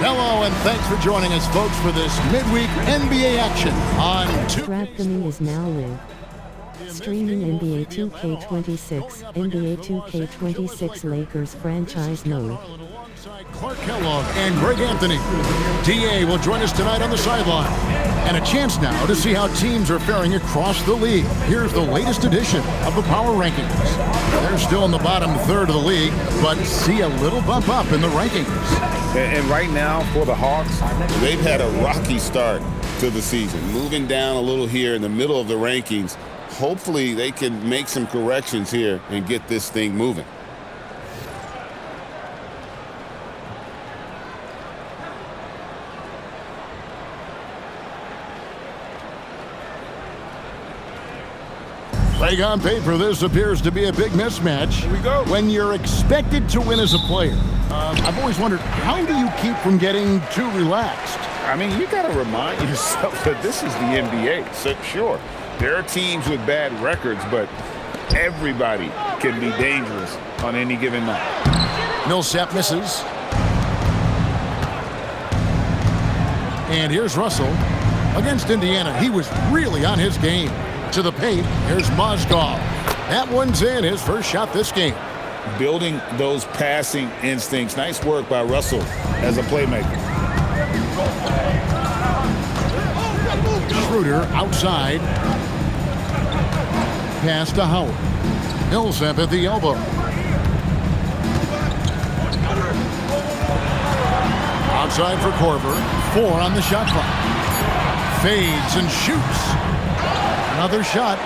Hello, and thanks for joining us, folks, for this midweek NBA action on DraftKings is now live. Streaming NBA 2K26, NBA 2K26 Lakers franchise mode. Clark Kellogg and Greg Anthony. DA will join us tonight on the sideline. And a chance now to see how teams are faring across the league. Here's the latest edition of the Power Rankings. They're still in the bottom third of the league, but see a little bump up in the rankings. And right now, for the Hawks, they've had a rocky start to the season. Moving down a little here in the middle of the rankings. Hopefully, they can make some corrections here and get this thing moving. Like on paper, this appears to be a big mismatch. Here we go. When you're expected to win as a player, I've always wondered, how do you keep from getting too relaxed? I mean, you got to remind yourself that this is the NBA. So, sure, there are teams with bad records, but everybody can be dangerous on any given night. Millsap misses. And here's Russell against Indiana. He was really on his game. To the paint, here's Mozgov. That one's in, his first shot this game. Building those passing instincts. Nice work by Russell as a playmaker. Schroeder outside. Pass to Howard. Millsap at the elbow. Outside for Korver. 4 on the shot clock. Fades and shoots. Another shot,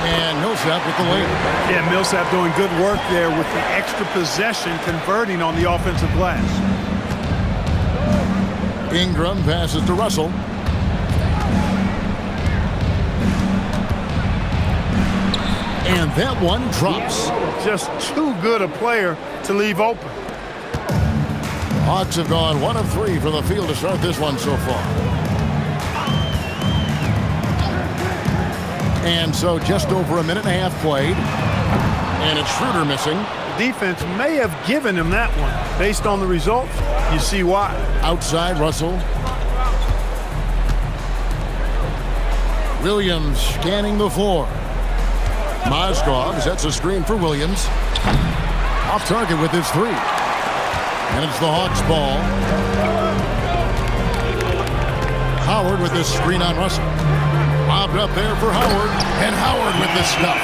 and Millsap with the layup. Yeah, Millsap doing good work there with the extra possession, converting on the offensive glass. Ingram passes to Russell. And that one drops. Just too good a player to leave open. Hawks have gone 1 of 3 from the field to start this one so far. And so just over a minute and a half played. And it's Schroeder missing. The defense may have given him that one. Based on the results, you see why. Outside, Russell. Williams scanning the floor. Mozgov sets a screen for Williams. Off target with his 3. And it's the Hawks' ball. Howard with this screen on Russell. Lobbed up there for Howard, and Howard with the stuff.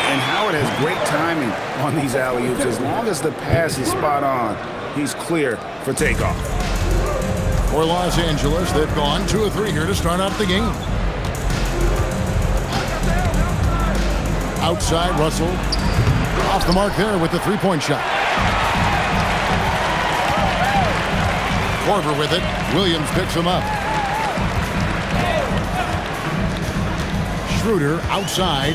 And Howard has great timing on these alley-oops. As long as the pass is spot on, he's clear for takeoff. For Los Angeles, they've gone 2 of 3 here to start out the game. Outside, Russell. Off the mark there with the 3-point shot. Korver with it. Williams picks him up. Schroeder outside.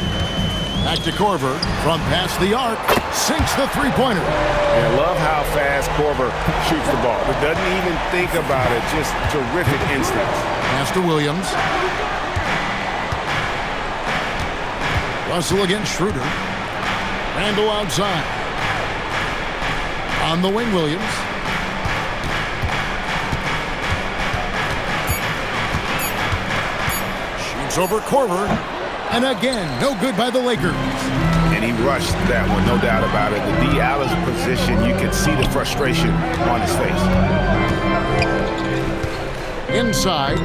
Back to Korver from past the arc. Sinks the 3-pointer. I love how fast Korver shoots the ball. But doesn't even think about it. Just terrific instincts. Pass to Williams. Russell against Schroeder. Randall outside. On the wing, Williams. Shoots over Korver. And again, no good by the Lakers. And he rushed that one, no doubt about it. The D. Allen's position, you can see the frustration on his face. Inside.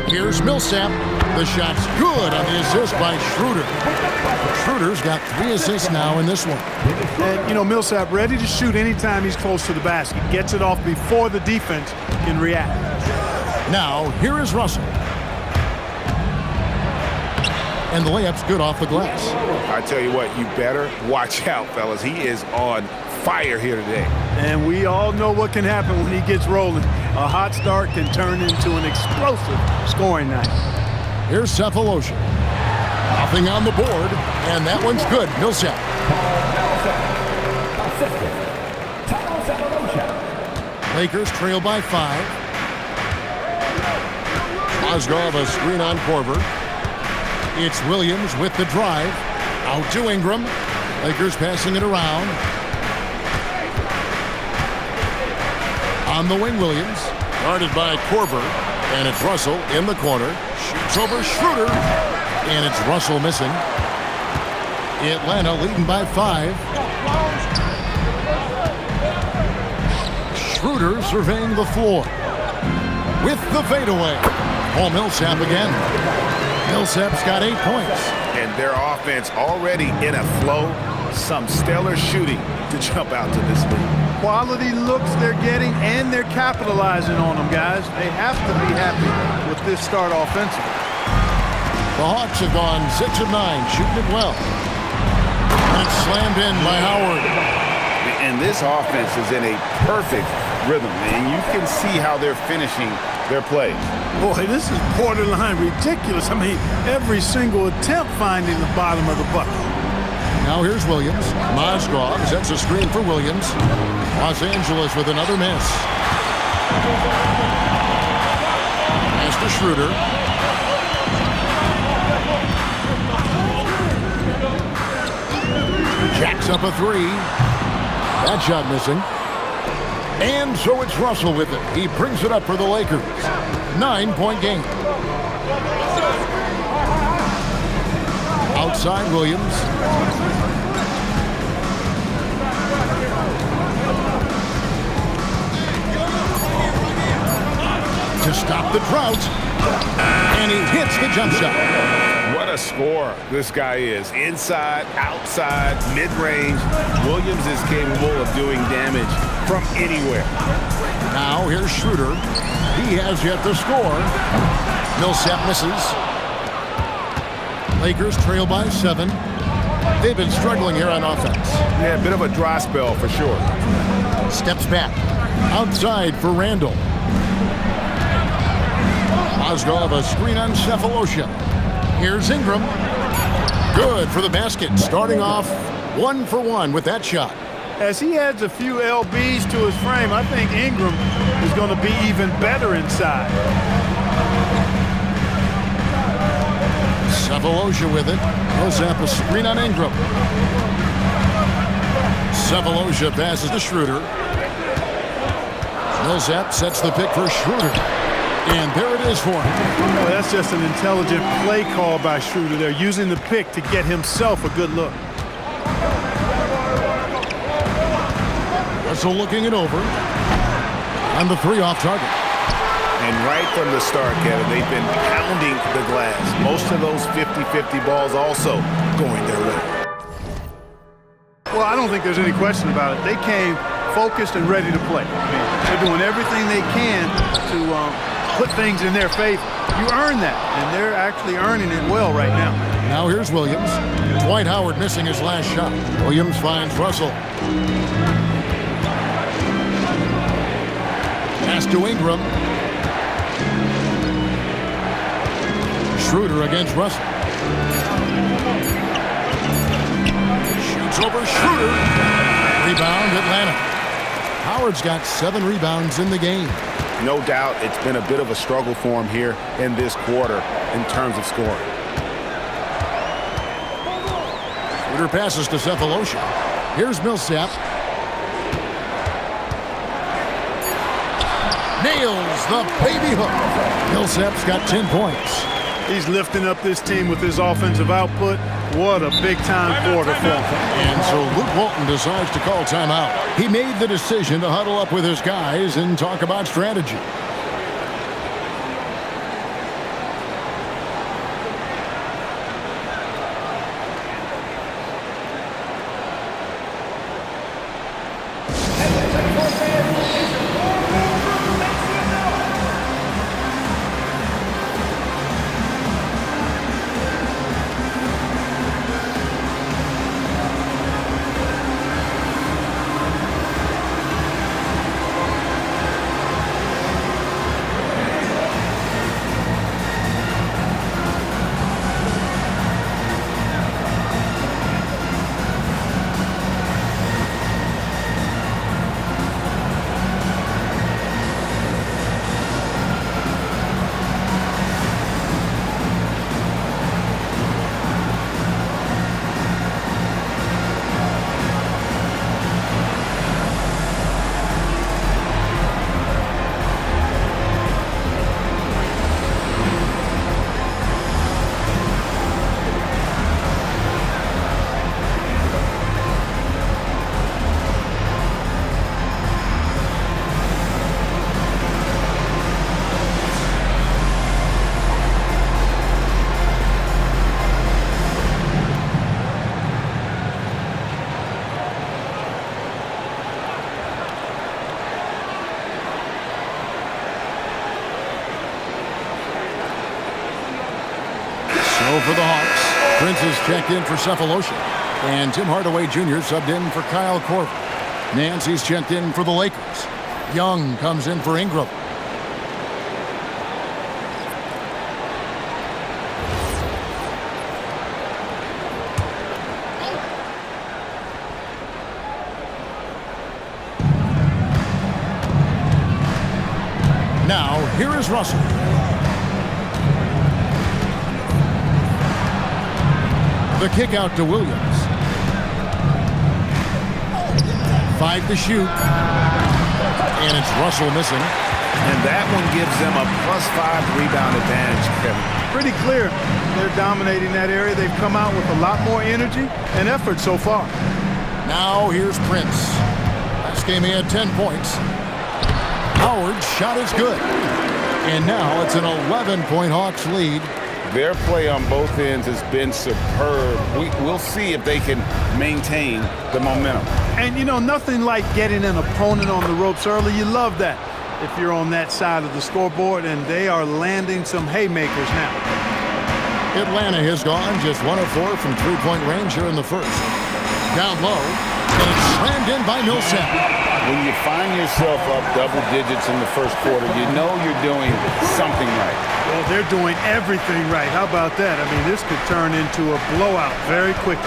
Here's Millsap. The shot's good on the assist by Schroeder. Schroeder's got 3 assists now in this one. And, you know, Millsap ready to shoot anytime he's close to the basket. Gets it off before the defense can react. Now, here is Russell. And the layup's good off the glass. I tell you what, you better watch out, fellas. He is on fire here today. And we all know what can happen when he gets rolling. A hot start can turn into an explosive scoring night. Here's Cephalosha. Nothing on the board, and that one's good. Millsap. Lakers trail by 5. Mozgov a screen on Korver. It's Williams with the drive. Out to Ingram. Lakers passing it around. On the wing, Williams. Guarded by Korver. And it's Russell in the corner. Shoots over Schroeder. And it's Russell missing. Atlanta leading by 5. Schroeder surveying the floor. With the fadeaway. Paul Millsap again. Millsap's got 8 points. And their offense already in a flow. Some stellar shooting to jump out to this lead. Quality looks they're getting, and they're capitalizing on them, guys. They have to be happy with this start offensively. The Hawks have gone 6 of 9, shooting it well. And it's slammed in by Howard. And this offense is in a perfect rhythm, and you can see how they're finishing their plays. Boy, this is borderline ridiculous. I mean, every single attempt finding the bottom of the bucket. Now here's Williams. Mozgov sets a screen for Williams. Los Angeles with another miss. Pass to Schroeder. Jacks up a 3. That shot missing. And so it's Russell with it. He brings it up for the Lakers. 9-point game. Outside Williams. To stop the drought. And he hits the jump shot. What a scorer this guy is. Inside, outside, mid-range. Williams is capable of doing damage from anywhere. Now here's Schroeder. He has yet to score. Millsap misses. Lakers trail by 7. They've been struggling here on offense. Yeah, a bit of a dry spell for sure. Steps back. Outside for Randall. Mozgov a screen on Cephalosha. Here's Ingram. Good for the basket. Starting off 1 for 1 with that shot. As he adds a few LBs to his frame, I think Ingram is going to be even better inside. Cephalosha with it. Millsap a screen on Ingram. Cephalosha passes to Schroeder. Millsap sets the pick for Schroeder. And there it is for him. Oh, that's just an intelligent play call by Schroeder. They're using the pick to get himself a good look. Russell looking it over. And the 3 off target. And right from the start, Kevin, they've been pounding the glass. Most of those 50-50 balls also going their way. Well, I don't think there's any question about it. They came focused and ready to play. They're doing everything they can to put things in their favor. You earn that, and they're actually earning it well right now. Now here's Williams. Dwight Howard missing his last shot. Williams finds Russell. Pass to Ingram. Schroeder against Russell. Shoots over Schroeder. Rebound Atlanta. Howard's got 7 rebounds in the game. No doubt it's been a bit of a struggle for him here in this quarter in terms of scoring. Schroeder passes to Cephalosha. Here's Millsap. Nails the baby hook. Millsap's got 10 points. He's lifting up this team with his offensive output. What a big-time quarter for him. And so Luke Walton decides to call timeout. He made the decision to huddle up with his guys and talk about strategy. for the Hawks. Prince is checked in for Cephalosha. And Tim Hardaway Jr. subbed in for Kyle Korver. Nancy's checked in for the Lakers. Young comes in for Ingram. Now, here is Russell. The kick out to Williams. 5 to shoot. And it's Russell missing. And that one gives them a +5 rebound advantage, Kevin. Pretty clear they're dominating that area. They've come out with a lot more energy and effort so far. Now here's Prince. Last game he had 10 points. Howard's shot is good. And now it's an 11-point Hawks lead. Their play on both ends has been superb. We'll see if they can maintain the momentum. And, you know, nothing like getting an opponent on the ropes early. You love that if you're on that side of the scoreboard, and they are landing some haymakers now. Atlanta has gone just 1 of 4 from three-point range here in the first. Down low, and it's slammed in by Millsap. When you find yourself up double digits in the first quarter, you know you're doing something right. Well, they're doing everything right. How about that? I mean, this could turn into a blowout very quickly.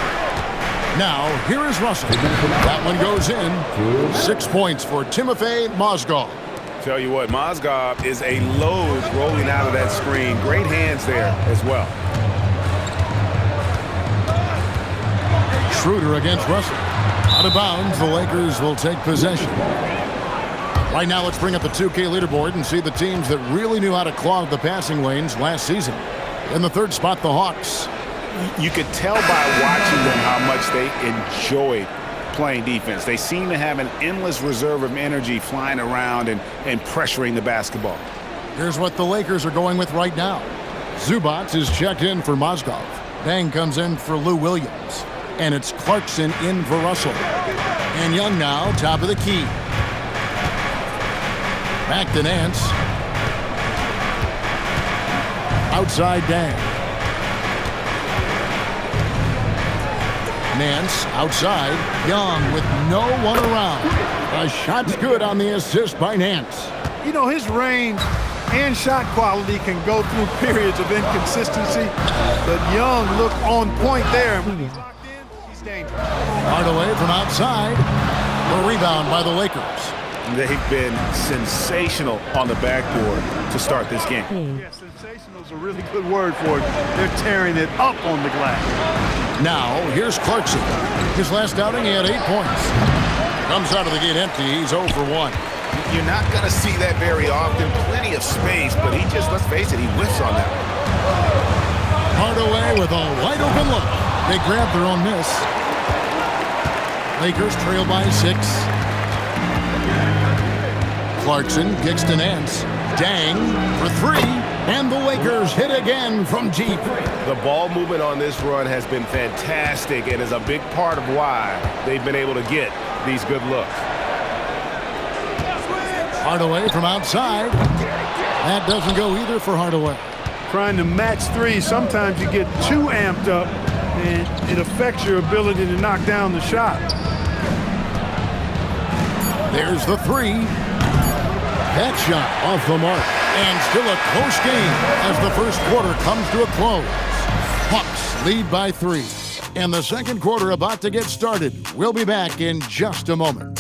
Now, here is Russell. That one goes in. 6 points for Timofey Mozgov. Tell you what, Mozgov is a load rolling out of that screen. Great hands there as well. Schroeder against Russell. Out of bounds, the Lakers will take possession. Right now, let's bring up the 2K leaderboard and see the teams that really knew how to clog the passing lanes last season. In the third spot, the Hawks. You could tell by watching them how much they enjoyed playing defense. They seem to have an endless reserve of energy flying around and pressuring the basketball. Here's what the Lakers are going with right now. Zubac is checked in for Mozgov. Bang comes in for Lou Williams. And it's Clarkson in for Russell. And Young now, top of the key. Back to Nance. Outside Dang. Nance outside. Young with no one around. A shot's good on the assist by Nance. You know, his range and shot quality can go through periods of inconsistency, but Young looked on point there. When he's locked in, he's dangerous. Hardaway from outside. The rebound by the Lakers. They've been sensational on the backboard to start this game. Yeah, sensational is a really good word for it. They're tearing it up on the glass. Now, here's Clarkson. His last outing, he had 8 points. Comes out of the gate empty. He's 0 for 1. You're not going to see that very often. Plenty of space, but he just, let's face it, he whiffs on that one. Hardaway with a wide open look. They grab their own miss. Lakers trail by 6. Clarkson kicks to Nance. Dang for 3. And the Lakers hit again from deep. The ball movement on this run has been fantastic and is a big part of why they've been able to get these good looks. Hardaway from outside. That doesn't go either for Hardaway. Trying to match threes, sometimes you get too amped up and it affects your ability to knock down the shot. There's the 3. That shot off the mark. And still a close game as the first quarter comes to a close. Hawks lead by 3. And the second quarter about to get started. We'll be back in just a moment.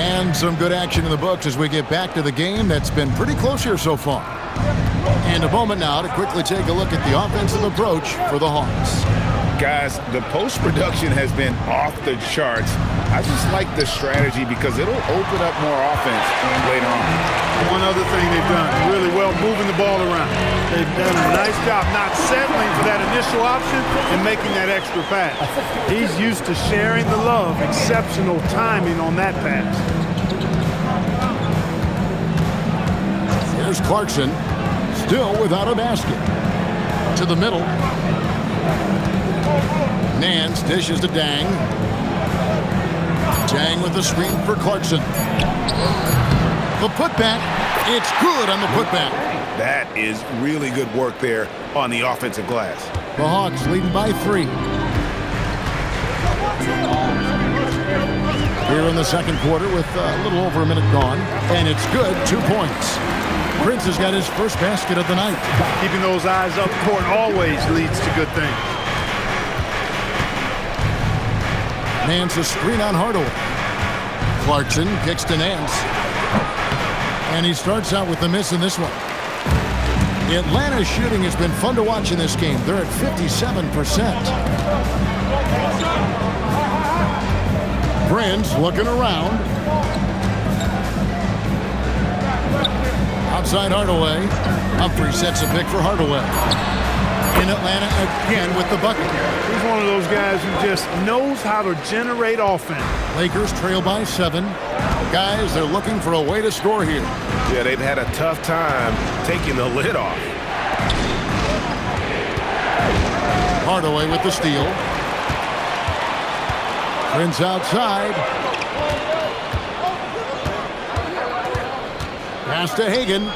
And some good action in the books as we get back to the game that's been pretty close here so far. And a moment now to quickly take a look at the offensive approach for the Hawks. Guys, the post-production has been off the charts. I just like the strategy because it'll open up more offense later on. One other thing they've done really well, moving the ball around. They've done a nice job not settling for that initial option and making that extra pass. He's used to sharing the love. Exceptional timing on that pass. Here's Clarkson. still without a basket. To the middle. Nance dishes to Dang. Dang with the screen for Clarkson. The putback. It's good on the putback. That is really good work there on the offensive glass. The Hawks leading by 3. Here in the second quarter with a little over a minute gone. And it's good, 2 points. Prince has got his first basket of the night. Keeping those eyes up court always leads to good things. Nance a screen on Hardaway. Clarkson kicks to Nance. And he starts out with the miss in this one. Atlanta's shooting has been fun to watch in this game. They're at 57%. Prince looking around. Outside Hardaway. Humphrey sets a pick for Hardaway. In Atlanta again with the bucket. He's one of those guys who just knows how to generate offense. Lakers trail by 7. Guys, they're looking for a way to score here. Yeah, they've had a tough time taking the lid off. Hardaway with the steal. Prince outside. Pass to Hagan.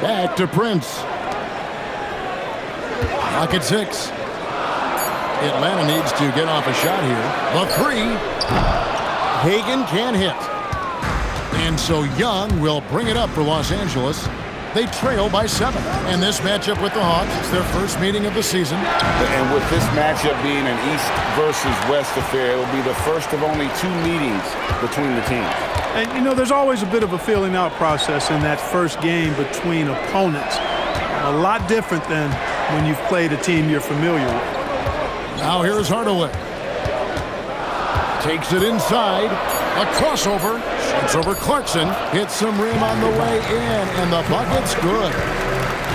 Back to Prince. Clock at 6. Atlanta needs to get off a shot here. The 3. Hagan can't hit. And so Young will bring it up for Los Angeles. They trail by 7. And this matchup with the Hawks, it's their first meeting of the season. And with this matchup being an East versus West affair, it will be the first of only 2 meetings between the teams. And, you know, there's always a bit of a feeling out process in that first game between opponents. A lot different than when you've played a team you're familiar with. Now here's Hardaway. Takes it inside. A crossover. Shoots over Clarkson. Hits some rim on the way in. And the bucket's good.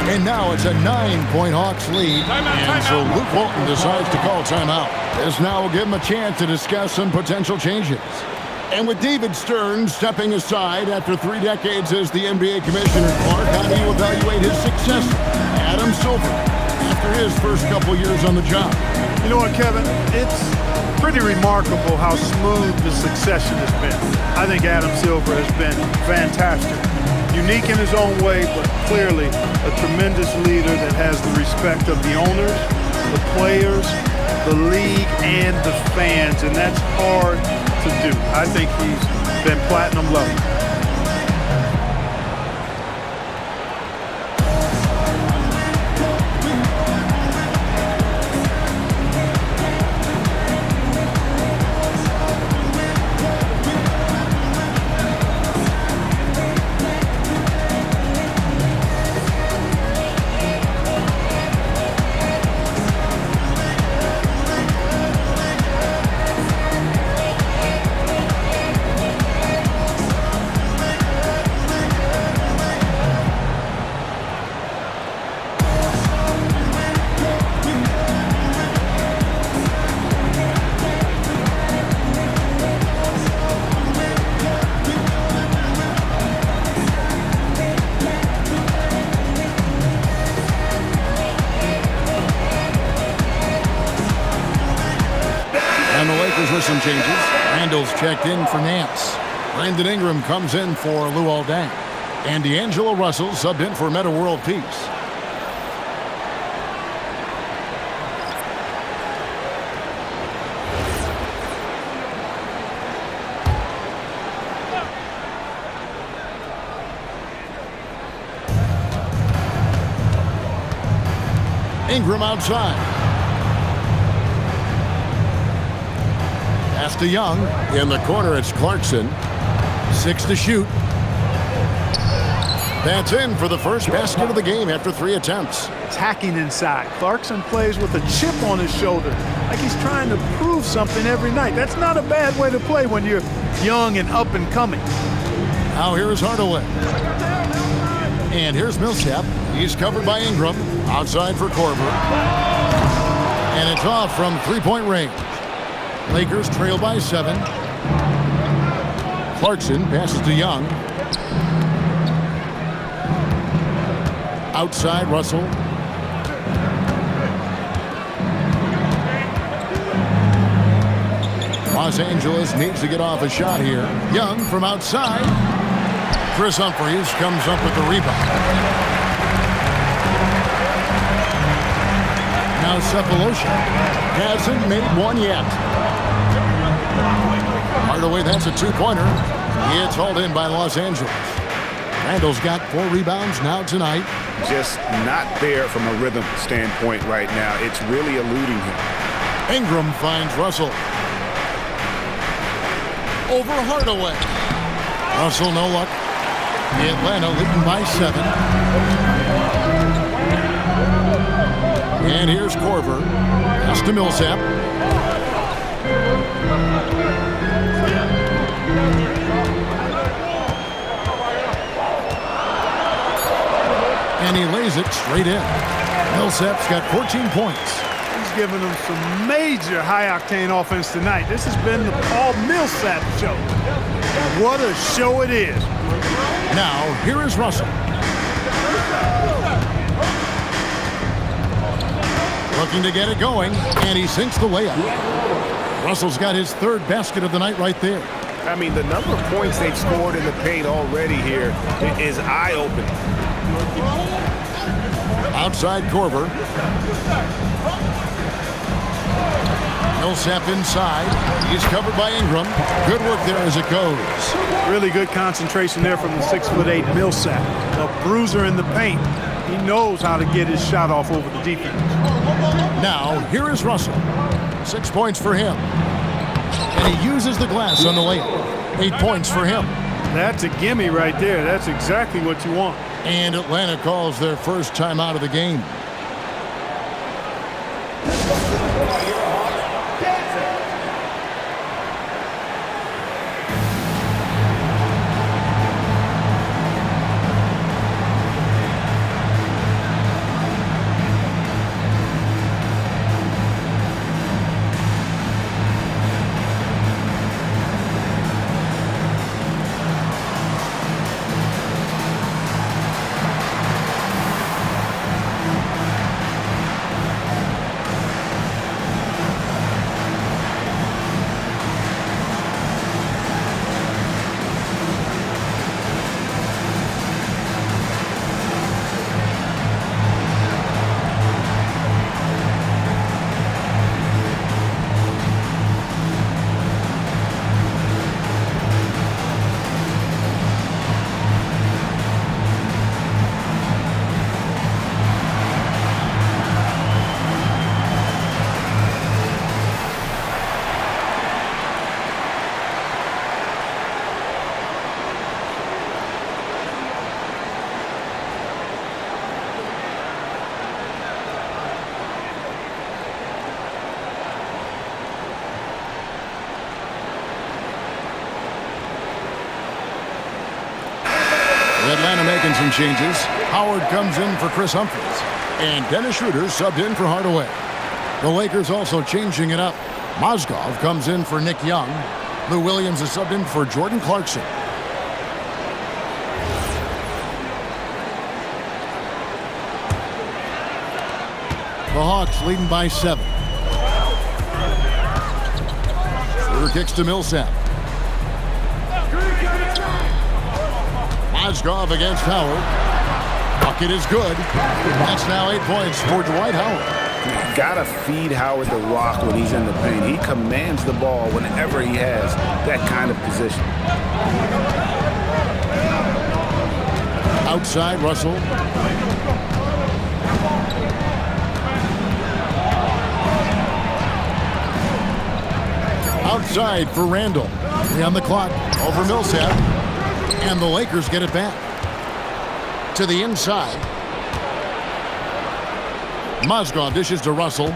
And now it's a 9-point Hawks lead. And so Luke Walton decides to call timeout. This now will give him a chance to discuss some potential changes. And with David Stern stepping aside after 3 decades as the NBA commissioner, Clark, how do you evaluate his successor, Adam Silver, after his first couple years on the job? You know what, Kevin? It's pretty remarkable how smooth the succession has been. I think Adam Silver has been fantastic. Unique in his own way, but clearly a tremendous leader that has the respect of the owners, the players, the league, and the fans, and that's hard to do. I think he's been platinum level. Some changes. Randall's checked in for Nance. Brandon Ingram comes in for Luol Deng. And D'Angelo Russell subbed in for Metta World Peace. Ingram outside. Pass to Young. In the corner, it's Clarkson. 6 to shoot. That's in for the first basket of the game after 3 attempts. Attacking inside. Clarkson plays with a chip on his shoulder, like he's trying to prove something every night. That's not a bad way to play when you're young and up and coming. Now here's Hardaway. And here's Millsap. He's covered by Ingram. Outside for Korver. And it's off from three-point range. Lakers trail by 7. Clarkson passes to Young. Outside, Russell. Los Angeles needs to get off a shot here. Young from outside. Chris Humphries comes up with the rebound. Now Cephalosha hasn't made one yet. Hardaway, that's a two-pointer. It's hauled in by Los Angeles. Randall's got 4 rebounds now tonight. Just not there from a rhythm standpoint right now. It's really eluding him. Ingram finds Russell. Over Hardaway. Russell, no luck. Atlanta leading by 7. And here's Korver. Pass to Millsap. And he lays it straight in. Millsap's got 14 points. He's giving them some major high-octane offense tonight. This has been the Paul Millsap show. And what a show it is. Now, here is Russell. Looking to get it going, and he sinks the layup. Russell's got his 3rd basket of the night right there. I mean, the number of points they've scored in the paint already here is eye-opening. Outside Korver. Millsap inside. He's covered by Ingram. Good work there as it goes. Really good concentration there from the 6'8" Millsap. A bruiser in the paint. He knows how to get his shot off over the defense. Now, here is Russell. 6 points for him. And he uses the glass on the layup. 8 points for him. That's a gimme right there. That's exactly what you want. And Atlanta calls their first time out of the game. Atlanta making some changes. Howard comes in for Chris Humphries. And Dennis Schroeder subbed in for Hardaway. The Lakers also changing it up. Mozgov comes in for Nick Young. Lou Williams is subbed in for Jordan Clarkson. The Hawks leading by 7. Schroeder kicks to Millsap. Mozgov against Howard. Bucket is good. That's now 8 points for Dwight Howard. Gotta feed Howard the rock when he's in the paint. He commands the ball whenever he has that kind of position. Outside, Russell. Outside for Randall. 3 on the clock. Over Millsap. And the Lakers get it back. To the inside. Mozgov dishes to Russell.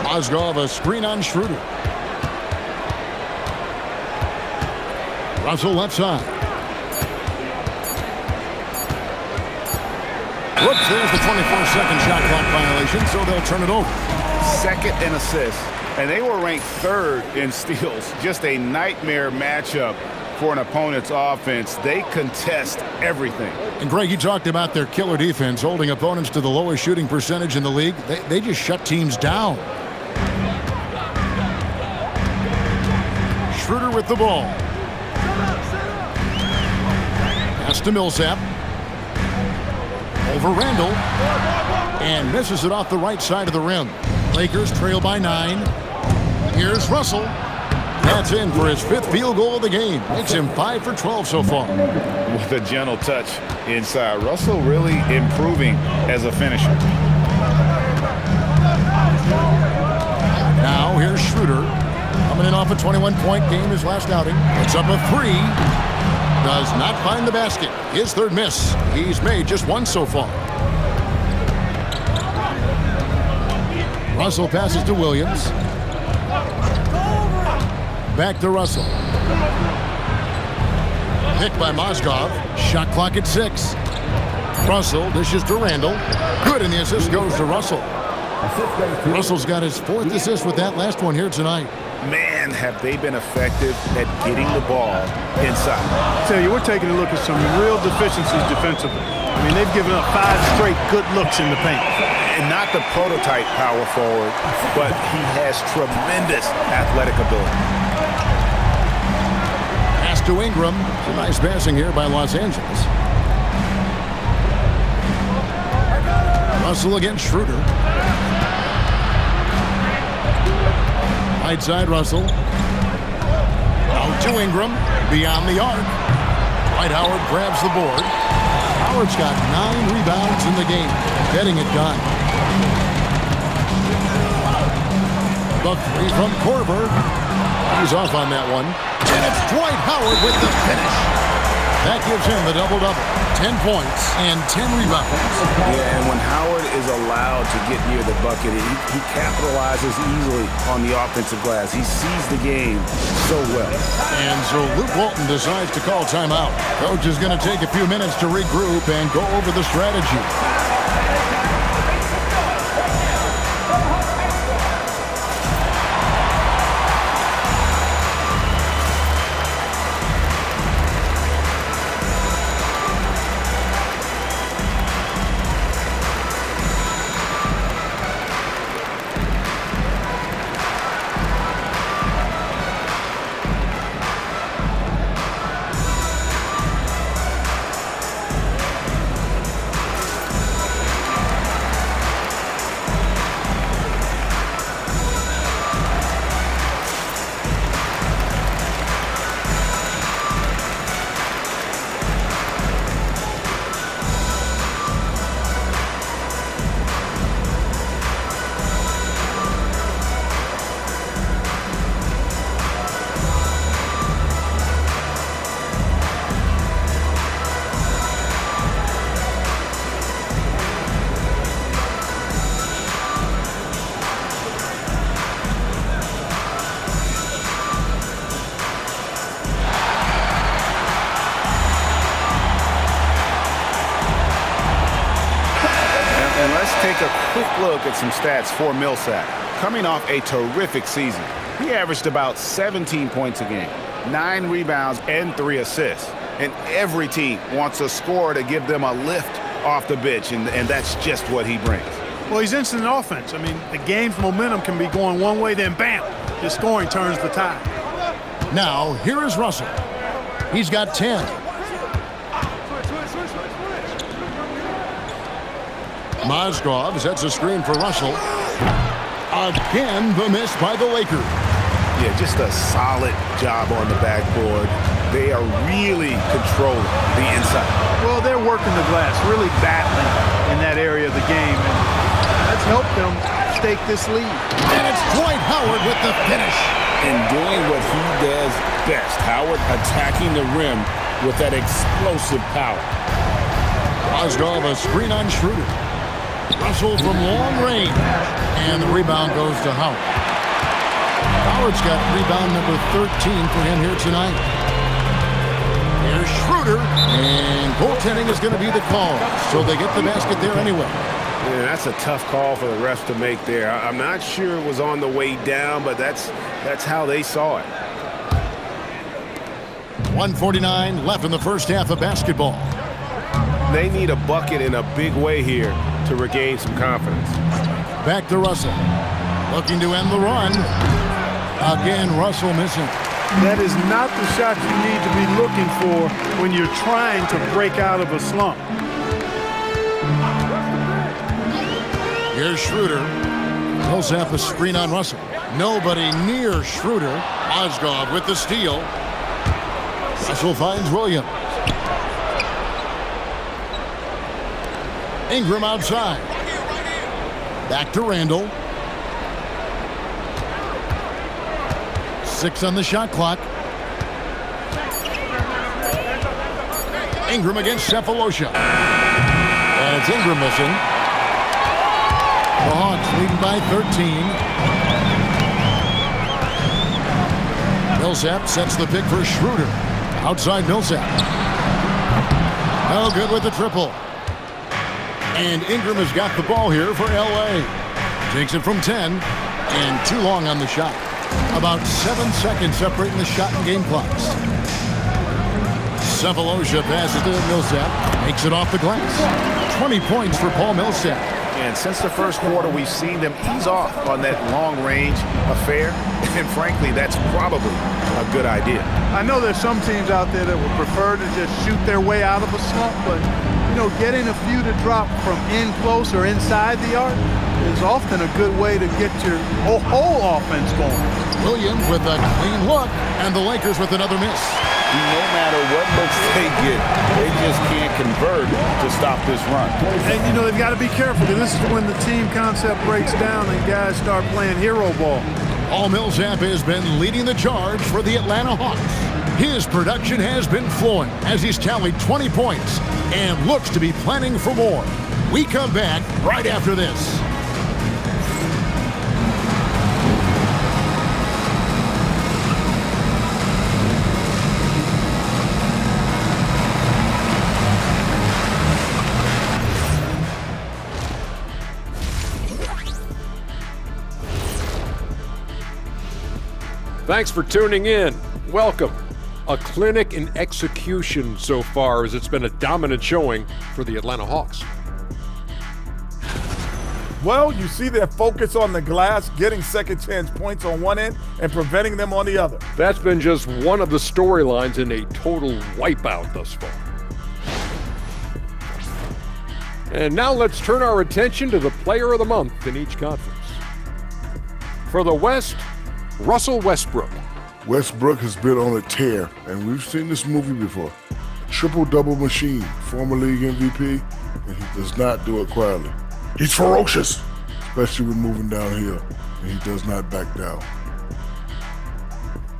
Mozgov a screen on Schroeder. Russell left side. Whoops, there's the 24-second shot clock violation, so they'll turn it over. Second in assists, and they were ranked 3rd in steals. Just a nightmare matchup for an opponent's offense. They contest everything. And Greg, you talked about their killer defense, holding opponents to the lowest shooting percentage in the league. They just shut teams down. Schroeder with the ball. Pass to Millsap. Over Randall. And misses it off the right side of the rim. Lakers trail by 9. Here's Russell. That's in for his 5th field goal of the game. Makes him 5 for 12 so far. With a gentle touch inside. Russell really improving as a finisher. Now here's Schroeder. Coming in off a 21-point game his last outing. It's up a 3. Does not find the basket. His 3rd miss. He's made just 1 so far. Russell passes to Williams. Back to Russell. Picked by Mozgov. Shot clock at 6. Russell dishes to Randall. Good, and the assist goes to Russell. Russell's got his 4th assist with that last one here tonight. Man, have they been effective at getting the ball inside. I tell you, we're taking a look at some real deficiencies defensively. I mean, they've given up 5 straight good looks in the paint. And not the prototype power forward, but he has tremendous athletic ability. Pass to Ingram. Some nice passing here by Los Angeles. Russell against Schroeder. Right side Russell. Out to Ingram. Beyond the arc. Dwight Howard grabs the board. Howard's got 9 rebounds in the game. Getting it done. The 3 from Korver. He's off on that one. And it's Dwight Howard with the finish. That gives him the double-double. 10 points and 10 rebounds. Yeah, and when Howard is allowed to get near the bucket, he capitalizes easily on the offensive glass. He sees the game so well. And so Luke Walton decides to call timeout. Coach is going to take a few minutes to regroup and go over the strategy. Take a quick look at some stats for Millsap. Coming off a terrific season, he averaged about 17 points a game, 9 rebounds, and 3 assists. And every team wants a scorer to give them a lift off the bench, and that's just what he brings. Well, he's instant offense. I mean, the game's momentum can be going one way, then bam, his scoring turns the tide. Now, here is Russell. He's got 10. Mozgov sets a screen for Russell. Again, the miss by the Lakers. Yeah, just a solid job on the backboard. They are really controlling the inside. Well, they're working the glass, really battling in that area of the game, and that's helped them stake this lead. And it's Dwight Howard with the finish. And doing what he does best, Howard attacking the rim with that explosive power. Mozgov a screen on Schroeder. Russell from long range. And the rebound goes to Howard. Howard's got rebound number 13 for him here tonight. Here's Schroeder. And goaltending is going to be the call. So they get the basket there anyway. Yeah, that's a tough call for the refs to make there. I'm not sure it was on the way down, but that's how they saw it. 1:49 left in the first half of basketball. They need a bucket in a big way here to regain some confidence. Back to Russell. Looking to end the run. Again, Russell missing. That is not the shot you need to be looking for when you're trying to break out of a slump. Here's Schroeder. Millsap a screen on Russell. Nobody near Schroeder. Mozgov with the steal. Russell finds Williams. Ingram outside. Back to Randall. 6 on the shot clock. Ingram against Cephalosha. And it's Ingram missing. The Hawks leading by 13. Millsap sets the pick for Schroeder. Outside Millsap. No good with the triple. And Ingram has got the ball here for LA. Takes it from 10 and too long on the shot. About 7 seconds separating the shot and game clocks. Cephalosha passes to Millsap. Makes it off the glass. 20 points for Paul Millsap. And since the first quarter, we've seen them ease off on that long-range affair. And frankly, that's probably a good idea. I know there's some teams out there that would prefer to just shoot their way out of a slump, but, you know, getting a few to drop from in close or inside the arc is often a good way to get your whole offense going. Williams with a clean look, and the Lakers with another miss. No matter what looks they get, they just can't convert to stop this run. And, you know, they've got to be careful, because this is when the team concept breaks down and guys start playing hero ball. Paul Millsap has been leading the charge for the Atlanta Hawks. His production has been flowing as he's tallied 20 points and looks to be planning for more. We come back right after this. Thanks for tuning in. Welcome. A clinic in execution so far, as it's been a dominant showing for the Atlanta Hawks. Well, you see their focus on the glass, getting second chance points on one end and preventing them on the other. That's been just one of the storylines in a total wipeout thus far. And now let's turn our attention to the player of the month in each conference. For the West, Russell Westbrook. Westbrook has been on a tear, and we've seen this movie before. Triple-double machine, former league MVP, and he does not do it quietly. He's ferocious, especially when moving downhill, and he does not back down.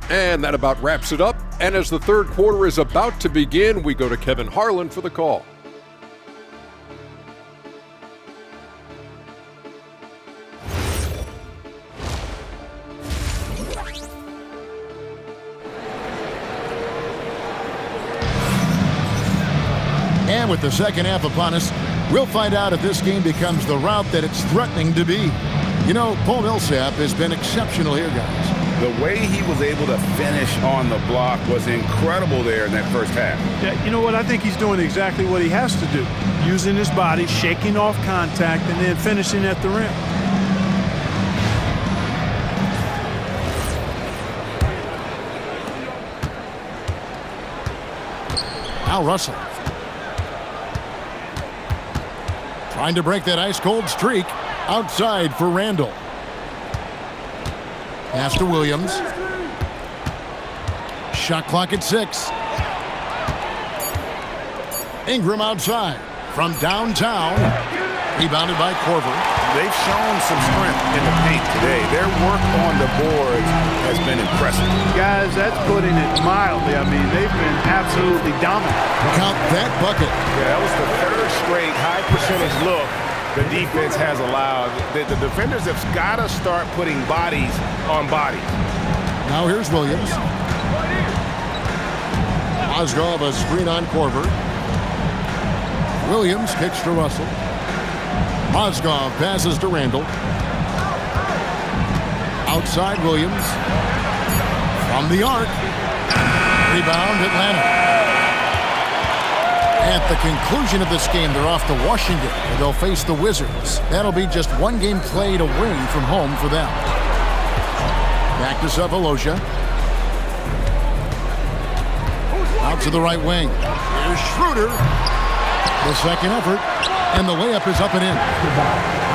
And that about wraps it up. And as the third quarter is about to begin, we go to Kevin Harlan for the call. And with the second half upon us, we'll find out if this game becomes the route that it's threatening to be. You know, Paul Millsap has been exceptional here, guys. The way he was able to finish on the block was incredible there in that first half. Yeah, you know what? I think he's doing exactly what he has to do. Using his body, shaking off contact, and then finishing at the rim. Now Russell. Trying to break that ice-cold streak. Outside for Randall. Pass to Williams. Shot clock at 6. Ingram outside from downtown. Rebounded by Korver. They've shown some strength in the paint today. Their work on the boards has been impressive. Guys, that's putting it mildly. I mean, they've been absolutely dominant. Count that bucket. Yeah, that was the third straight high percentage look the defense has allowed. The defenders have got to start putting bodies on bodies. Now here's Williams. Mozgov a screen on Korver. Williams kicks to Russell. Mozgov passes to Randall. Outside Williams. From the arc. Rebound, Atlanta. At the conclusion of this game, they're off to Washington, where they'll face the Wizards. That'll be just one game played away from home for them. Back to Sefolosha. Out to the right wing. Here's Schroeder. The second effort, and the layup is up and in.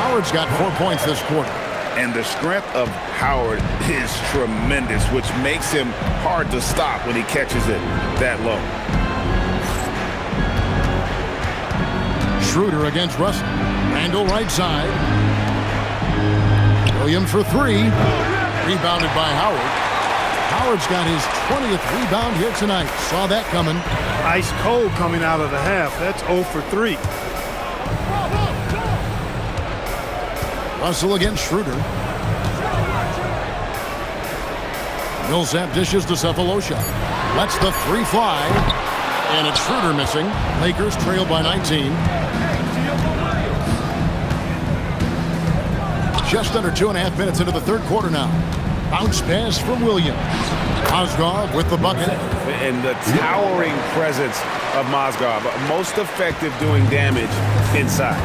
Howard's got 4 points this quarter. And the strength of Howard is tremendous, which makes him hard to stop when he catches it that low. Schroeder against Russell. Randall right side. Williams for three. Rebounded by Howard. Howard's got his 20th rebound here tonight. Saw that coming. Ice cold coming out of the half. That's 0 for 3. Russell against Schroeder. Millsap dishes to Sefolosha. Lets the three fly. And it's Schroeder missing. Lakers trail by 19. Just under 2.5 minutes into the third quarter now. Bounce pass from Williams. Mozgov with the bucket. And the towering presence of Mozgov. Most effective doing damage inside.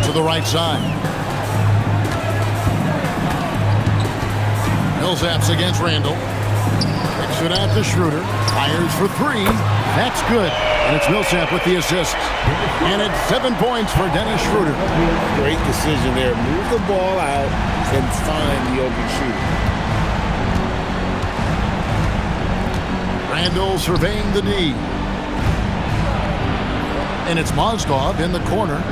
To the right side. Millsap's against Randall. Kicks it out to Schroeder. Fires for three. That's good. And it's Millsap with the assist. And it's 7 points for Dennis Schroeder. Great decision there. Move the ball out and find the open shooter. Randall surveying the D. And it's Mozgov in the corner.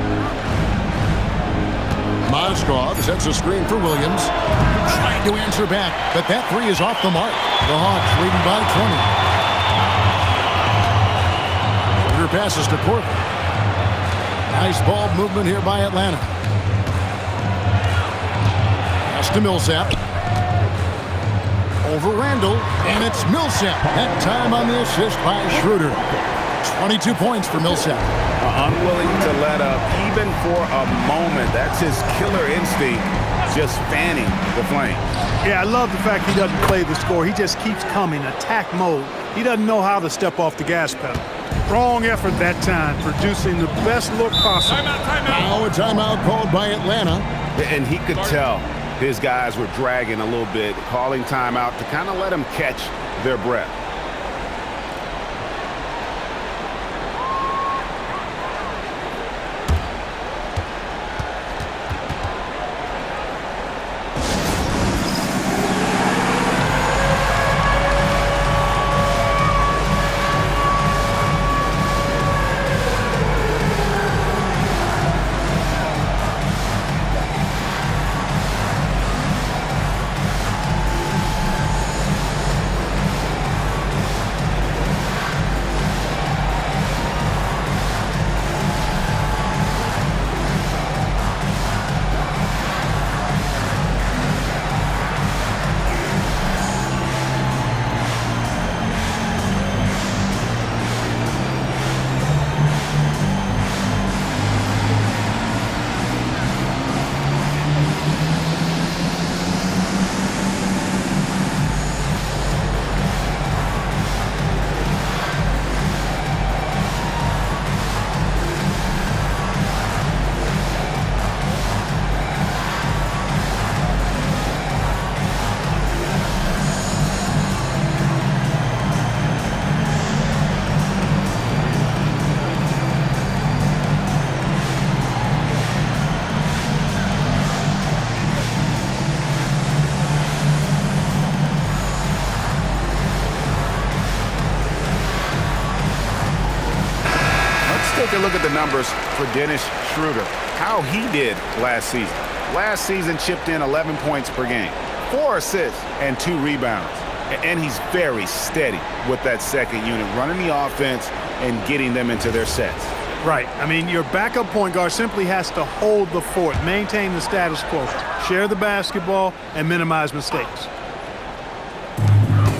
Mozgov sets a screen for Williams. Trying to answer back, but that three is off the mark. The Hawks leading by 20. Schroeder passes to Court. Nice ball movement here by Atlanta. Pass to Millsap. Over Randall, and it's Millsap. That time on the assist by Schroeder. 22 points for Millsap. Unwilling to let up even for a moment. That's his killer instinct, just fanning the flame. Yeah, I love the fact he doesn't play the score. He just keeps coming, attack mode. He doesn't know how to step off the gas pedal. Strong effort that time, producing the best look possible. Now a timeout called by Atlanta. And he could tell his guys were dragging a little bit, calling timeout to kind of let them catch their breath. Take a look at the numbers for Dennis Schroeder, how he did last season. Last season chipped in 11 points per game, 4 assists, and 2 rebounds. And he's very steady with that second unit, running the offense and getting them into their sets. Right. I mean, your backup point guard simply has to hold the fort, maintain the status quo, share the basketball, and minimize mistakes.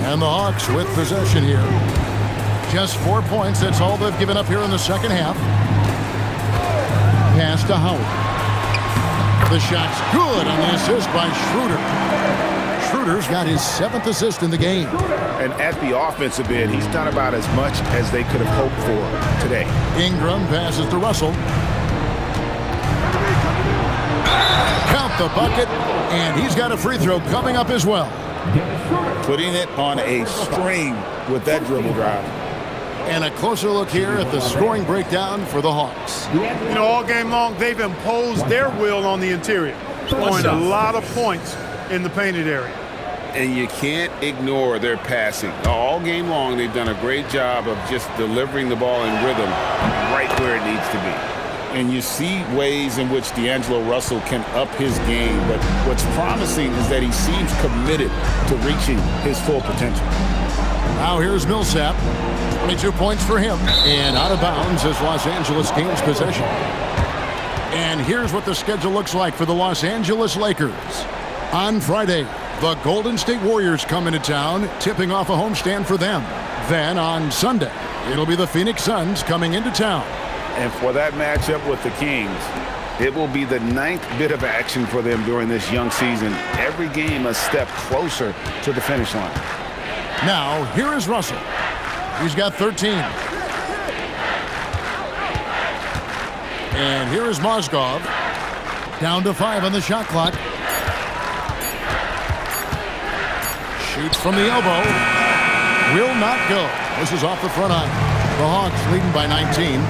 And the Hawks with possession here. Just 4 points. That's all they've given up here in the second half. Pass to Howard. The shot's good on the assist by Schroeder. Schroeder's got his 7th assist in the game. And at the offensive end, he's done about as much as they could have hoped for today. Ingram passes to Russell. Count the bucket, and he's got a free throw coming up as well. Putting it on a string with that dribble drive. And a closer look here at the scoring breakdown for the Hawks. You know, all game long, they've imposed their will on the interior, scoring a lot of points in the painted area. And you can't ignore their passing. All game long, they've done a great job of just delivering the ball in rhythm right where it needs to be. And you see ways in which D'Angelo Russell can up his game, but what's promising is that he seems committed to reaching his full potential. Now here's Millsap. 22 points for him, and out of bounds as Los Angeles gains possession. And here's what the schedule looks like for the Los Angeles Lakers. On Friday, the Golden State Warriors come into town, tipping off a homestand for them. Then on Sunday, it'll be the Phoenix Suns coming into town. And for that matchup with the Kings, it will be the 9th bit of action for them during this young season. Every game a step closer to the finish line. Now, here is Russell. He's got 13. And here is Mozgov. Down to 5 on the shot clock. Shoots from the elbow. Will not go. This is off the front eye. The Hawks leading by 19.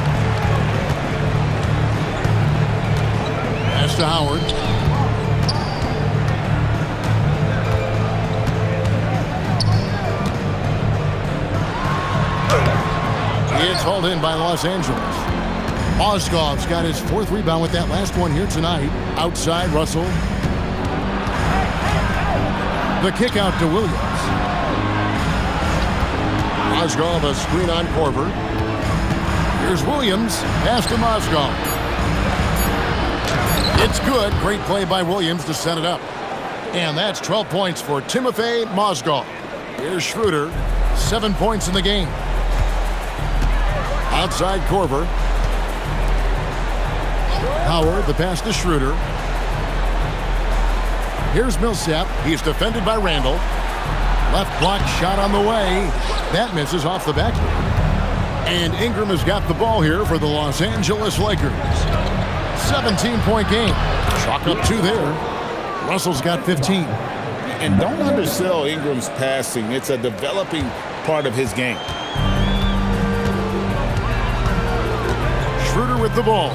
Pass to Howard. It's hauled in by Los Angeles. Mozgov's got his 4th rebound with that last one here tonight. Outside Russell. The kick out to Williams. Mozgov a screen on Korver. Here's Williams. Pass to Mozgov. It's good. Great play by Williams to set it up. And that's 12 points for Timofey Mozgov. Here's Schroeder. 7 points in the game. Outside Korver. Howard, the pass to Schroeder. Here's Millsap. He's defended by Randall. Left block shot on the way. That misses off the back. And Ingram has got the ball here for the Los Angeles Lakers. 17-point game. Chalk up 2 there. Russell's got 15. And don't undersell Ingram's passing. It's a developing part of his game. Schroeder with the ball.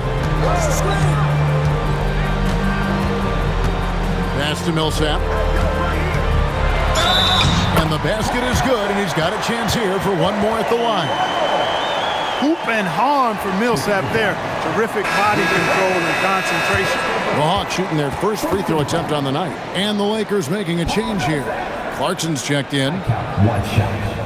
Pass to Millsap. And the basket is good, and he's got a chance here for one more at the line. Hoop and harm for Millsap there. Terrific body control and concentration. The Hawks shooting their first free throw attempt on the night. And the Lakers making a change here. Clarkson's checked in. One shot.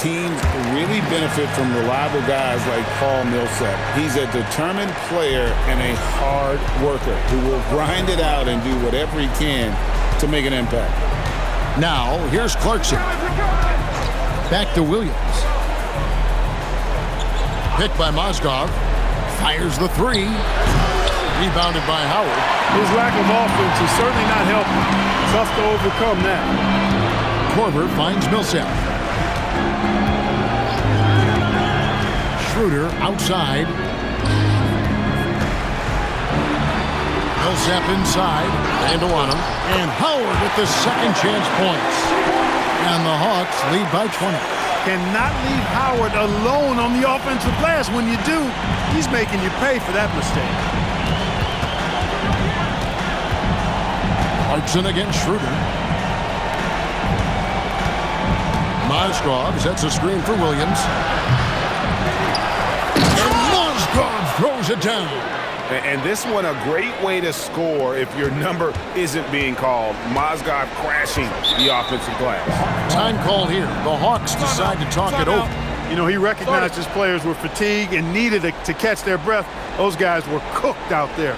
Teams really benefit from reliable guys like Paul Millsap. He's a determined player and a hard worker who will grind it out and do whatever he can to make an impact. Now, here's Clarkson. Back to Williams. Picked by Mozgov. Fires the 3. Rebounded by Howard. His lack of offense is certainly not helping. Tough to overcome that. Korver finds Millsap. Schroeder outside. Millsap inside. Randall on him. And Howard with the second chance points. And the Hawks lead by 20. Cannot leave Howard alone on the offensive glass. When you do, he's making you pay for that mistake. Clarkson against Schroeder. Mozgov sets a screen for Williams. And Mozgov throws it down. And this one a great way to score if your number isn't being called. Mozgov crashing the offensive glass. Time called here. The Hawks decide to talk it over. You know, he recognized his players were fatigued and needed to catch their breath. Those guys were cooked out there.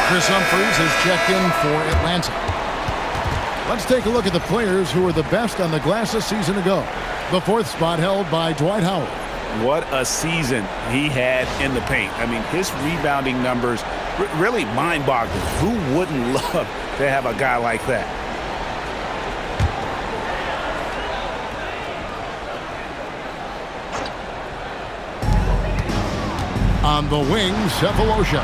Chris Humphries has checked in for Atlanta. Let's take a look at the players who were the best on the glass a season ago. The fourth spot held by Dwight Howard. What a season he had in the paint. I mean, his rebounding numbers really mind-boggling. Who wouldn't love to have a guy like that? On the wing, Sefolosha.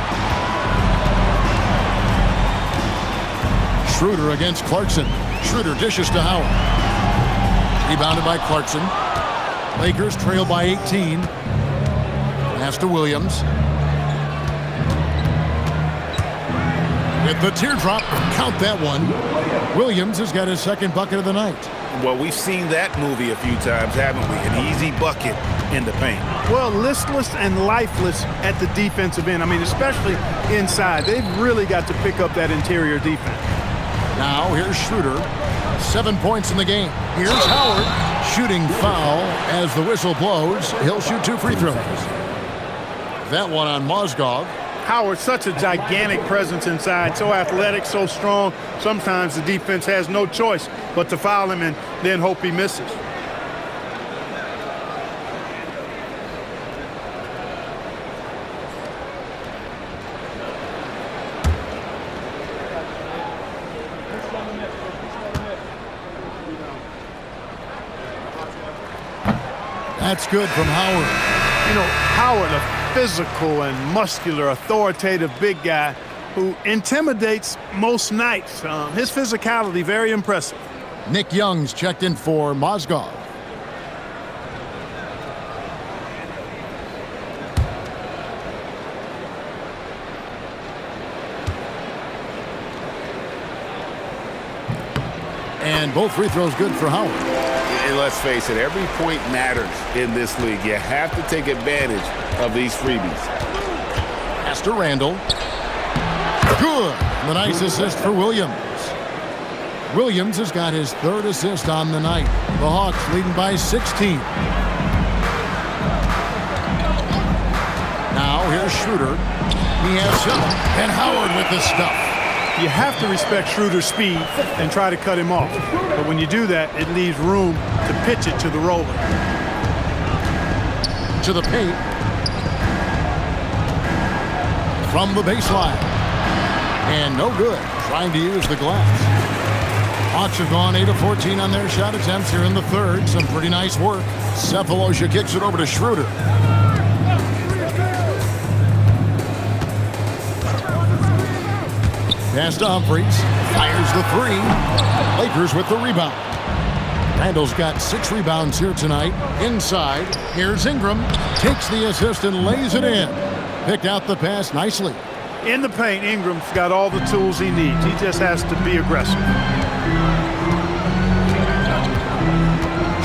Schroeder against Clarkson. Schroeder dishes to Howard. Rebounded by Clarkson. Lakers trail by 18. Pass to Williams. With the teardrop, count that one. Williams has got his second bucket of the night. Well, we've seen that movie a few times, haven't we? An easy bucket in the paint. Well, listless and lifeless at the defensive end. I mean, especially inside. They've really got to pick up that interior defense. Now, here's Schroeder. 7 points in the game. Here's Howard. Shooting foul as the whistle blows. He'll shoot 2 free throws. That one on Mozgov. Howard, such a gigantic presence inside, so athletic, so strong. Sometimes the defense has no choice but to foul him and then hope he misses. That's good from Howard. You know, Howard, a physical and muscular, authoritative big guy who intimidates most nights. His physicality, very impressive. Nick Young's checked in for Mozgov. And both free throws good for Howard. And let's face it, every point matters in this league. You have to take advantage of these freebies. Pass to Randall. Good. The nice assist for Williams. Williams has got his third assist on the night. The Hawks leading by 16. Now here's Schroeder. He has 7. And Howard with the stuff. You have to respect Schroeder's speed and try to cut him off. But when you do that, it leaves room to pitch it to the roller. To the paint. From the baseline. And no good. Trying to use the glass. Hawks have gone 8 of 14 on their shot attempts here in the third. Some pretty nice work. Sefolosha kicks it over to Schroeder. Pass to Humphries. Fires the 3. Lakers with the rebound. Randall's got 6 rebounds here tonight. Inside, here's Ingram. Takes the assist and lays it in. Picked out the pass nicely. In the paint, Ingram's got all the tools he needs. He just has to be aggressive.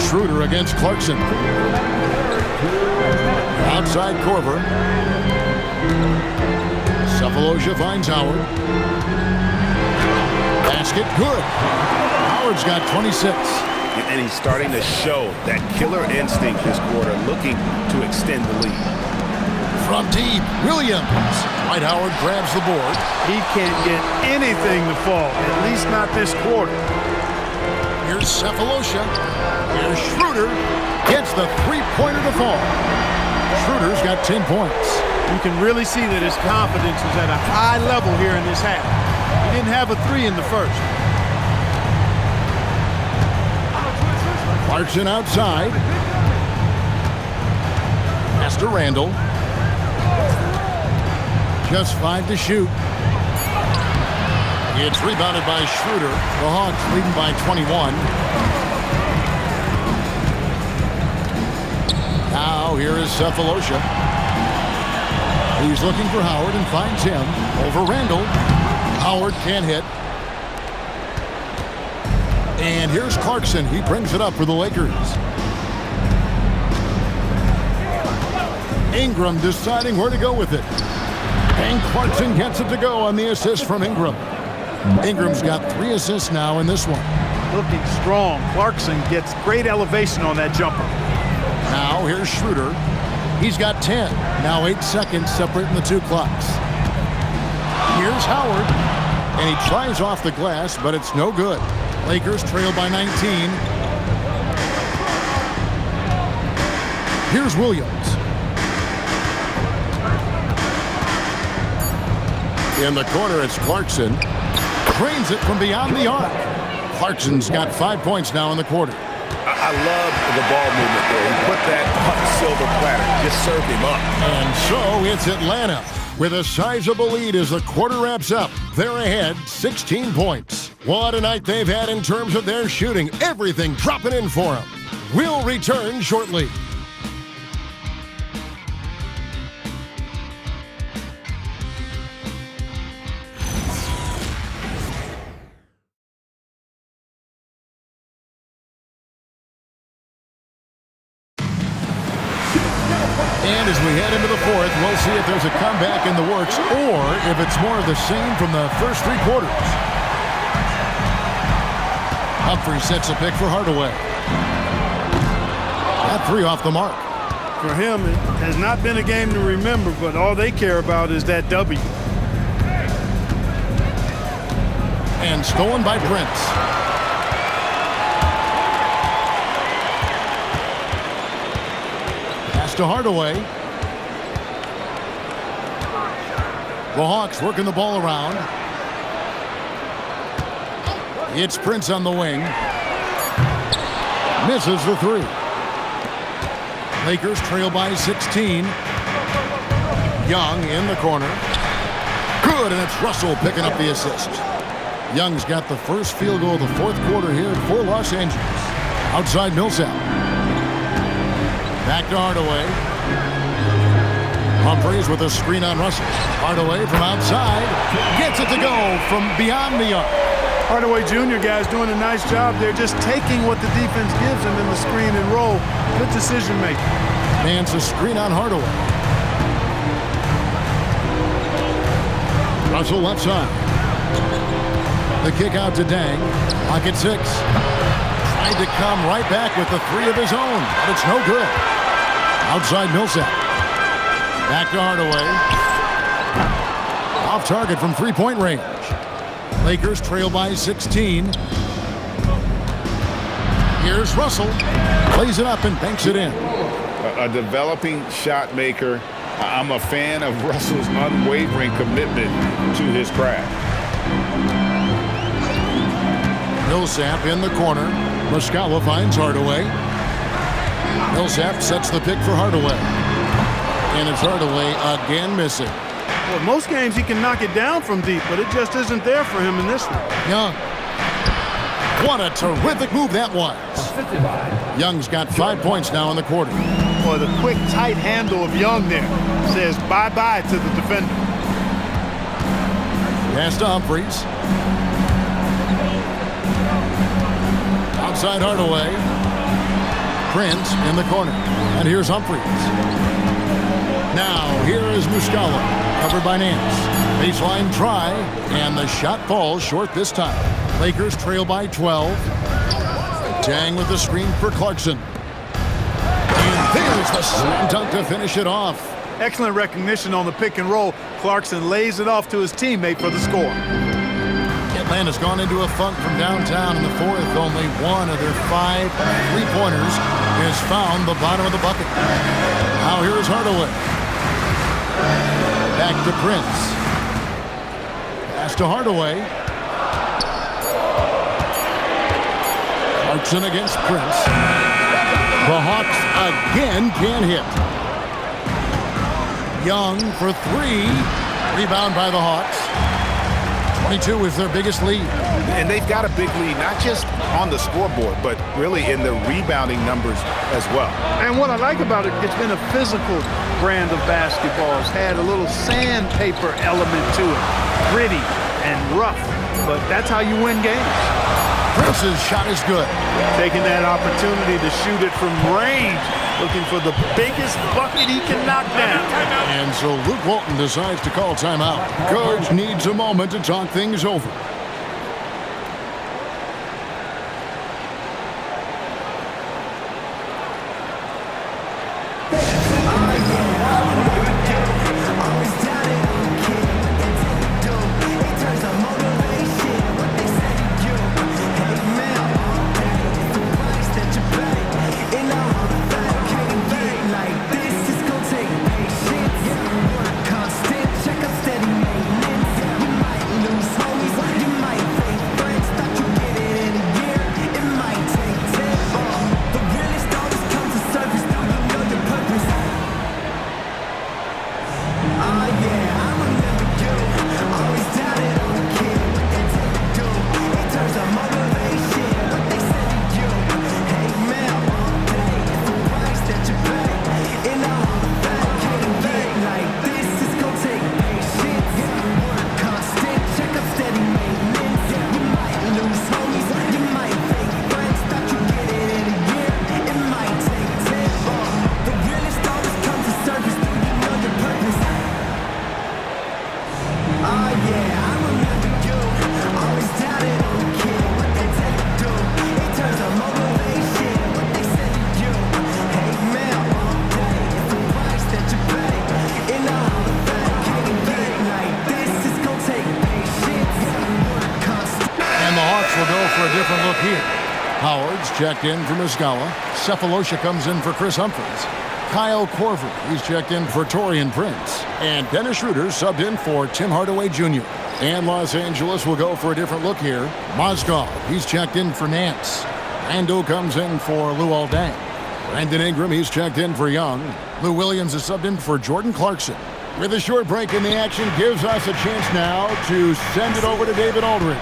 Schroeder against Clarkson. Outside Korver. Sefolosha finds Howard. Basket good. Howard's got 26. And he's starting to show that killer instinct this quarter, looking to extend the lead. From deep, Williams. Dwight Howard grabs the board. He can't get anything to fall, at least not this quarter. Here's Sefolosha. Here's Schroeder. Gets the three-pointer to fall. Schroeder's got 10 points. You can really see that his confidence is at a high level here in this half. He didn't have a 3 in the first. Clarkson outside. Pass to Randall. Just 5 to shoot. It's rebounded by Schroeder. The Hawks leading by 21. Now here is Sefolosha. He's looking for Howard and finds him over Randall. Howard can't hit. And here's Clarkson. He brings it up for the Lakers. Ingram deciding where to go with it. And Clarkson gets it to go on the assist from Ingram. Ingram's got 3 assists now in this one. Looking strong. Clarkson gets great elevation on that jumper. Now here's Schroeder. He's got 10. Now 8 seconds separating the two clocks. Here's Howard. And he tries off the glass, but it's no good. Lakers trail by 19. Here's Williams. In the corner, it's Clarkson. Drains it from beyond the arc. Clarkson's got 5 points now in the quarter. I love the ball movement there. He put that on silver platter. Just served him up. And so it's Atlanta with a sizable lead as the quarter wraps up. They're ahead 16 points. What a night they've had in terms of their shooting. Everything dropping in for them. We'll return shortly. And as we head into the fourth, we'll see if there's a comeback in the works or if it's more of the same from the first 3 quarters. Humphrey sets a pick for Hardaway. That 3 off the mark. For him, it has not been a game to remember, but all they care about is that W. And stolen by Prince. Pass to Hardaway. The Hawks working the ball around. It's Prince on the wing. Misses the 3. Lakers trail by 16. Young in the corner. Good, and it's Russell picking up the assist. Young's got the first field goal of the fourth quarter here for Los Angeles. Outside Millsap. Back to Hardaway. Humphreys with a screen on Russell. Hardaway from outside. Gets it to go from beyond the arc. Hardaway Jr. guys doing a nice job there, just taking what the defense gives him in the screen and roll. Good decision making. Man's a screen on Hardaway. Russell left side. The kick out to Dang. Pocket 6. Tried to come right back with the 3 of his own, but it's no good. Outside Millsap. Back to Hardaway. Off target from 3-point range. Lakers trail by 16. Here's Russell. Plays it up and banks it in. A developing shot maker. I'm a fan of Russell's unwavering commitment to his craft. Millsap in the corner. Muscala finds Hardaway. Millsap sets the pick for Hardaway. And it's Hardaway again missing. Well, most games he can knock it down from deep, but it just isn't there for him in this one. Young. What a terrific move that was. Young's got 5 points now in the quarter. Boy, the quick, tight handle of Young there says bye-bye to the defender. Pass to Humphreys. Outside Hardaway. Prince in the corner. And here's Humphreys. Now, here is Muscala. Covered by Nance. Baseline try. And the shot falls short this time. Lakers trail by 12. Dang with the screen for Clarkson. And there's the slam dunk to finish it off. Excellent recognition on the pick and roll. Clarkson lays it off to his teammate for the score. Atlanta's gone into a funk from downtown in the fourth. Only 1 of their 5 3-pointers has found the bottom of the bucket. Now here is Hardaway. Back to Prince. Pass to Hardaway. Clarkson against Prince. The Hawks again can't hit. Young for 3. Rebound by the Hawks. 22 is their biggest lead. And they've got a big lead, not just on the scoreboard, but really in the rebounding numbers as well. And what I like about it, it's been a physical brand of basketball. It's had a little sandpaper element to it. Gritty and rough, but that's how you win games. Prince's shot is good. Taking that opportunity to shoot it from range, looking for the biggest bucket he can knock down. And so Luke Walton decides to call timeout. Coach needs a moment to talk things over. different look here. Howard's checked in for Muscala. Cephalosha comes in for Chris Humphries. Kyle Korver, he's checked in for Torian Prince. And Dennis Schroeder subbed in for Tim Hardaway Jr. And Los Angeles will go for a different look here. Mozgov, he's checked in for Nance. Rando comes in for Luol Deng. Brandon Ingram, he's checked in for Young. Lou Williams is subbed in for Jordan Clarkson. With a short break in the action, gives us a chance now to send it over to David Aldridge.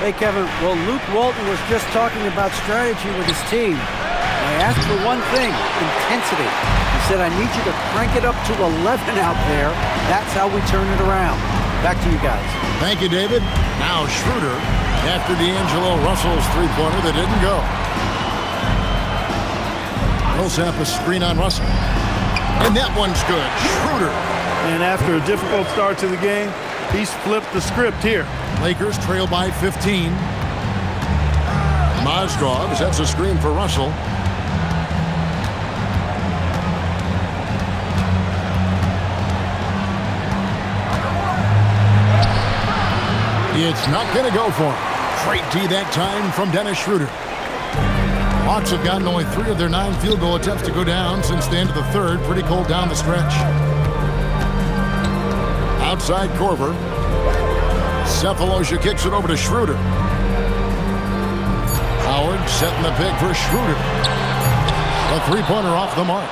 Hey, Kevin. Well, Luke Walton was just talking about strategy with his team. I asked for one thing, intensity. He said, I need you to crank it up to 11 out there. That's how we turn it around. Back to you guys. Thank you, David. Now Schroeder after D'Angelo Russell's three-pointer that didn't go. Millsap a screen on Russell. And that one's good. Schroeder. And after a difficult start to the game, he's flipped the script here. Lakers trail by 15. Mozgov sets a screen for Russell. It's not going to go for him. Great D that time from Dennis Schroeder. Hawks have gotten only 3 of their 9 field goal attempts to go down since the end of the third. Pretty cold down the stretch. Outside Korver. Cephalosha kicks it over to Schroeder. Howard setting the pick for Schroeder. A three-pointer off the mark.